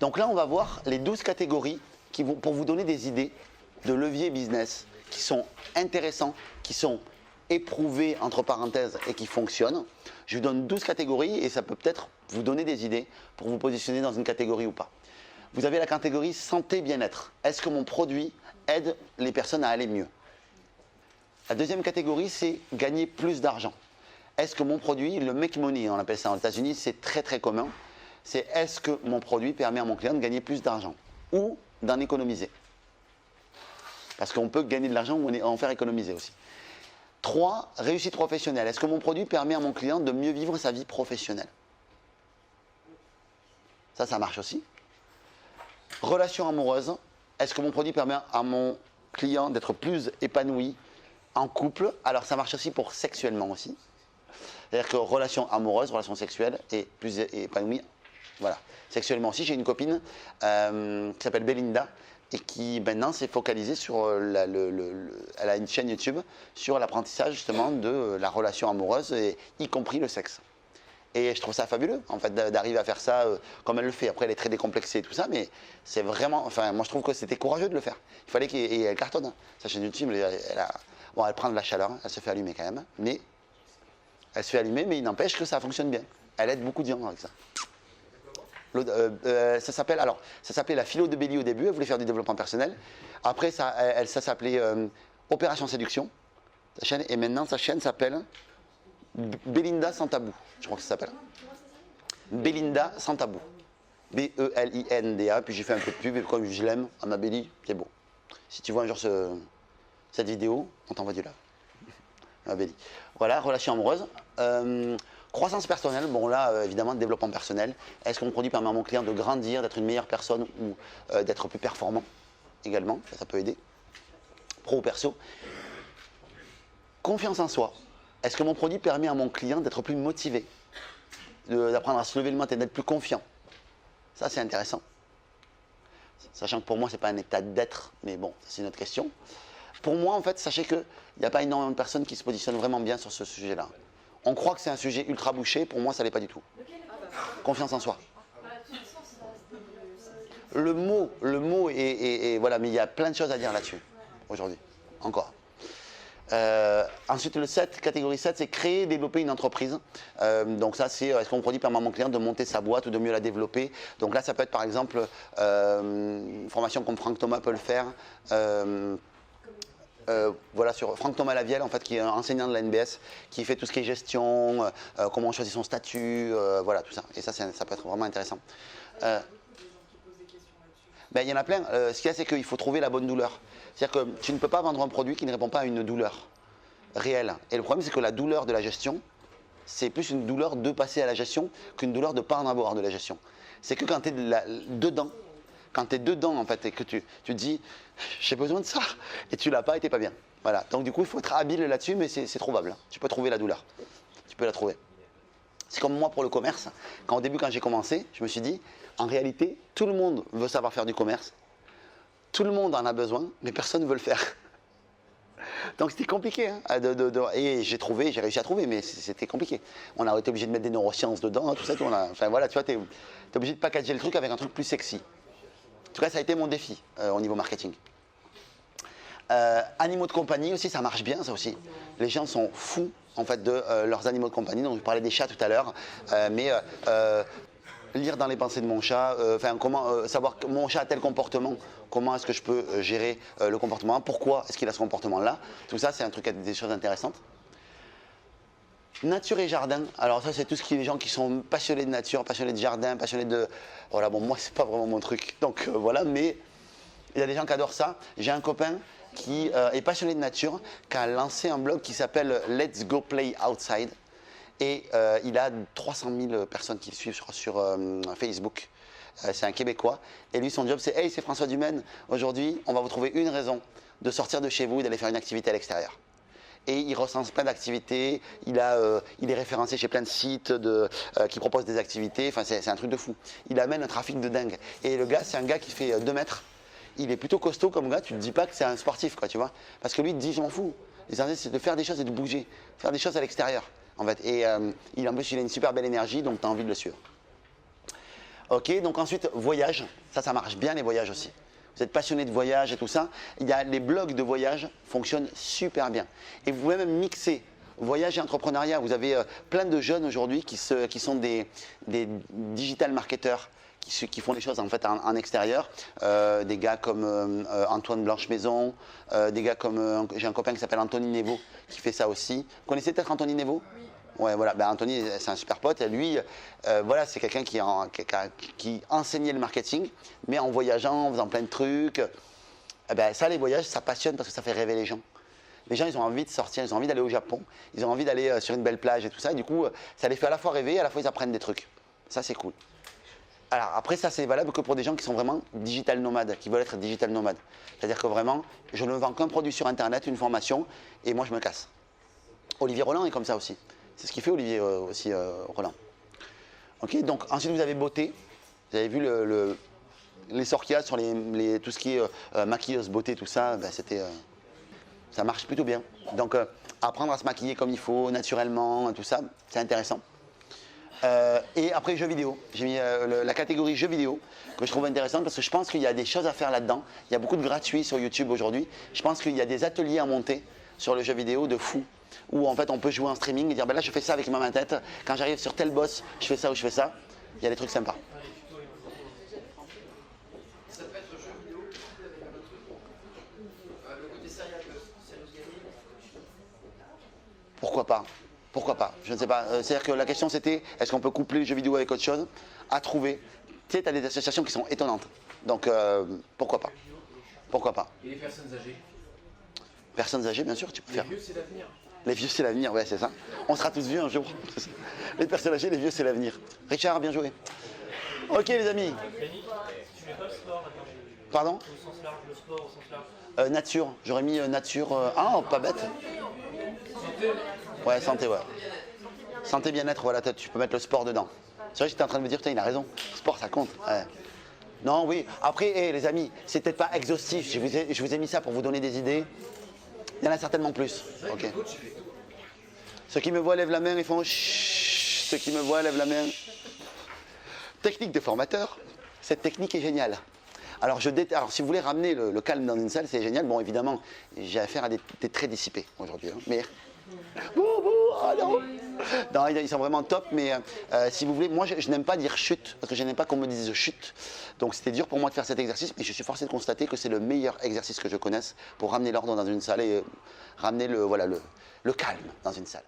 Donc là, on va voir les 12 catégories qui vont, pour vous donner des idées de leviers business qui sont intéressants, qui sont éprouvés entre parenthèses et qui fonctionnent. Je vous donne 12 catégories et ça peut peut-être vous donner des idées pour vous positionner dans une catégorie ou pas. Vous avez la catégorie santé bien-être. Est-ce que mon produit aide les personnes à aller mieux? La deuxième catégorie, c'est gagner plus d'argent. Est-ce que mon produit, le make money, on appelle ça aux États-Unis, c'est très très commun. C'est est-ce que mon produit permet à mon client de gagner plus d'argent ou d'en économiser? Parce qu'on peut gagner de l'argent ou en faire économiser aussi. 3, réussite professionnelle. Est-ce que mon produit permet à mon client de mieux vivre sa vie professionnelle? Ça marche aussi. Relation amoureuse. Est-ce que mon produit permet à mon client d'être plus épanoui en couple? Alors ça marche aussi pour sexuellement aussi. C'est-à-dire que relation amoureuse, relation sexuelle et plus épanouie. Voilà. Sexuellement aussi, j'ai une copine qui s'appelle Belinda et qui maintenant s'est focalisée sur elle a une chaîne YouTube sur l'apprentissage justement de la relation amoureuse, et y compris le sexe. Et je trouve ça fabuleux en fait d'arriver à faire ça comme elle le fait. Après, elle est très décomplexée et tout ça, mais c'est vraiment, enfin moi je trouve que c'était courageux de le faire. Il fallait et elle cartonne. Hein. Sa chaîne YouTube, elle prend de la chaleur, hein. Elle se fait allumer quand même, mais elle se fait allumer, mais il n'empêche que ça fonctionne bien. Elle aide beaucoup de gens avec ça. Ça s'appelait la philo de Béli au début, elle voulait faire du développement personnel. Après, ça s'appelait Opération Séduction, sa chaîne, et maintenant sa chaîne s'appelle Belinda Sans Tabou, je crois que ça s'appelle. Belinda Sans Tabou. B-E-L-I-N-D-A, puis j'ai fait un peu de pub, et comme je l'aime, à ma Béli, c'est beau. Si tu vois un jour cette vidéo, on t'envoie du love. À ma Béli. Voilà, relation amoureuse. Croissance personnelle, bon là évidemment développement personnel. Est-ce que mon produit permet à mon client de grandir, d'être une meilleure personne ou d'être plus performant également? Ça peut aider. Pro ou perso. Confiance en soi. Est-ce que mon produit permet à mon client d'être plus motivé, d'apprendre à se lever le matin, d'être plus confiant? Ça c'est intéressant. Sachant que pour moi c'est pas un état d'être, mais bon, c'est une autre question. Pour moi en fait, sachez qu'il n'y a pas énormément de personnes qui se positionnent vraiment bien sur ce sujet-là. On croit que c'est un sujet ultra bouché, pour moi ça l'est pas du tout. Confiance en soi. Le mot est voilà, mais il y a plein de choses à dire là-dessus, aujourd'hui, encore. Ensuite, le 7, catégorie 7, c'est créer et développer une entreprise. Donc ça, c'est est-ce que mon produit permet à mon client de monter sa boîte ou de mieux la développer. Donc là, ça peut être par exemple une formation comme Franck Thomas peut le faire. Voilà, sur Franck Thomas Lavielle, en fait, qui est un enseignant de la NBS, qui fait tout ce qui est gestion, comment on choisit son statut, voilà, tout ça. Et ça peut être vraiment intéressant. Ben, il y en a plein. Ce qu'il y a, c'est qu'il faut trouver la bonne douleur. C'est-à-dire que tu ne peux pas vendre un produit qui ne répond pas à une douleur réelle. Et le problème, c'est que la douleur de la gestion, c'est plus une douleur de passer à la gestion qu'une douleur de ne pas en avoir de la gestion. C'est que quand tu es dedans, en fait, et que tu te dis j'ai besoin de ça, et tu l'as pas et tu n'es pas bien. Voilà. Donc du coup, il faut être habile là-dessus, mais c'est trouvable. Tu peux trouver la douleur. Tu peux la trouver. C'est comme moi pour le commerce. Au début, quand j'ai commencé, je me suis dit, en réalité, tout le monde veut savoir faire du commerce. Tout le monde en a besoin, mais personne ne veut le faire. Donc c'était compliqué. Hein, et j'ai réussi à trouver, mais c'était compliqué. On a été obligé de mettre des neurosciences dedans, tout ça. Enfin voilà, tu vois, tu es obligé de packager le truc avec un truc plus sexy. En tout cas, ça a été mon défi au niveau marketing. Animaux de compagnie aussi, ça marche bien, ça aussi. Les gens sont fous en fait de leurs animaux de compagnie. Donc je parlais des chats tout à l'heure, mais lire dans les pensées de mon chat, comment savoir que mon chat a tel comportement, comment est-ce que je peux gérer le comportement, pourquoi est-ce qu'il a ce comportement-là. Tout ça, c'est un truc, des choses intéressantes. Nature et jardin. Alors ça, c'est tout ce qui est les gens qui sont passionnés de nature, passionnés de jardin, passionnés de... Voilà, bon, moi, c'est pas vraiment mon truc. Donc voilà, mais il y a des gens qui adorent ça. J'ai un copain qui est passionné de nature, qui a lancé un blog qui s'appelle Let's Go Play Outside. Et il a 300 000 personnes qui le suivent sur Facebook. C'est un Québécois. Et lui, son job, c'est « Hey, c'est François Dumaine. Aujourd'hui, on va vous trouver une raison de sortir de chez vous et d'aller faire une activité à l'extérieur. » Et il recense plein d'activités. Il est référencé chez plein de sites qui proposent des activités. Enfin, c'est un truc de fou. Il amène un trafic de dingue. Et le gars, c'est un gars qui fait 2 mètres. Il est plutôt costaud comme gars. Tu ne te dis pas que c'est un sportif, quoi, tu vois. Parce que lui, il te dit « Je m'en fous. » L'essentiel, c'est de faire des choses et de bouger. Faire des choses à l'extérieur. En fait. Et en plus, il a une super belle énergie, donc tu as envie de le suivre. Ok, donc ensuite, voyage. Ça marche bien les voyages aussi. Vous êtes passionné de voyage et tout ça. Les blogs de voyage fonctionnent super bien. Et vous pouvez même mixer voyage et entrepreneuriat. Vous avez plein de jeunes aujourd'hui qui sont des digital marketeurs qui font les choses en fait en extérieur. Des gars comme Antoine Blanche-Maison, des gars comme j'ai un copain qui s'appelle Anthony Nevo qui fait ça aussi. Vous connaissez peut-être Anthony Nevo? Ouais, voilà. Ben, Anthony, c'est un super pote. Et lui, voilà, c'est quelqu'un qui enseignait le marketing, mais en voyageant, en faisant plein de trucs. Eh ben, ça, les voyages, ça passionne parce que ça fait rêver les gens. Les gens, ils ont envie de sortir, ils ont envie d'aller au Japon, ils ont envie d'aller sur une belle plage et tout ça. Et du coup, ça les fait à la fois rêver et à la fois ils apprennent des trucs. Ça, c'est cool. Alors après, ça, c'est valable que pour des gens qui sont vraiment digital nomades, qui veulent être digital nomades. C'est-à-dire que vraiment, je ne vends qu'un produit sur Internet, une formation, et moi, je me casse. Olivier Roland est comme ça aussi. C'est ce qu'il fait, Olivier aussi, Roland. Ok, donc ensuite, vous avez beauté. Vous avez vu l'essor qu'il y a sur tout ce qui est maquilleuse, beauté, tout ça, ben, ça marche plutôt bien. Donc, apprendre à se maquiller comme il faut, naturellement, tout ça, c'est intéressant. Et après, jeux vidéo. J'ai mis la catégorie jeux vidéo que je trouve intéressante parce que je pense qu'il y a des choses à faire là-dedans. Il y a beaucoup de gratuits sur YouTube aujourd'hui. Je pense qu'il y a des ateliers à monter sur le jeu vidéo de fou où en fait on peut jouer en streaming et dire ben là je fais ça avec ma main tête. Quand j'arrive sur tel boss, je fais ça ou je fais ça. Il y a des trucs sympas. Pourquoi pas? Pourquoi pas? Je ne sais pas. C'est-à-dire que la question c'était, est-ce qu'on peut coupler le jeu vidéo avec autre chose? À trouver. Tu sais, tu as des associations qui sont étonnantes. Donc, pourquoi pas? Pourquoi pas? Et les personnes âgées? Personnes âgées, bien sûr, tu peux faire. Les vieux, c'est l'avenir. Les vieux, c'est l'avenir, ouais, c'est ça. On sera tous vieux un jour. Les personnes âgées, les vieux, c'est l'avenir. Richard, bien joué. Ok, les amis. Tu mets pas le sport là-dedans? Pardon? Au sens large, le sport au sens large. Nature. J'aurais mis nature. Ah, pas bête. Santé? Ouais, santé, ouais. Santé, bien-être, voilà, tu peux mettre le sport dedans. C'est vrai que j'étais en train de me dire, putain, il a raison. Sport, ça compte. Ouais. Non, oui. Après, les amis, c'est peut-être pas exhaustif. Je vous ai mis ça pour vous donner des idées. Il y en a certainement plus. Ok. Ceux qui me voient lèvent la main, ils font chut. Ceux qui me voient lèvent la main. Technique de formateur. Cette technique est géniale. Alors, alors si vous voulez ramener le calme dans une salle, c'est génial. Bon, évidemment, j'ai affaire à des traits dissipés aujourd'hui. Hein. Mais. Ah non. Non, ils sont vraiment top, mais si vous voulez, moi je n'aime pas dire chute, parce que je n'aime pas qu'on me dise chute. Donc c'était dur pour moi de faire cet exercice, mais je suis forcé de constater que c'est le meilleur exercice que je connaisse pour ramener l'ordre dans une salle et ramener le calme dans une salle.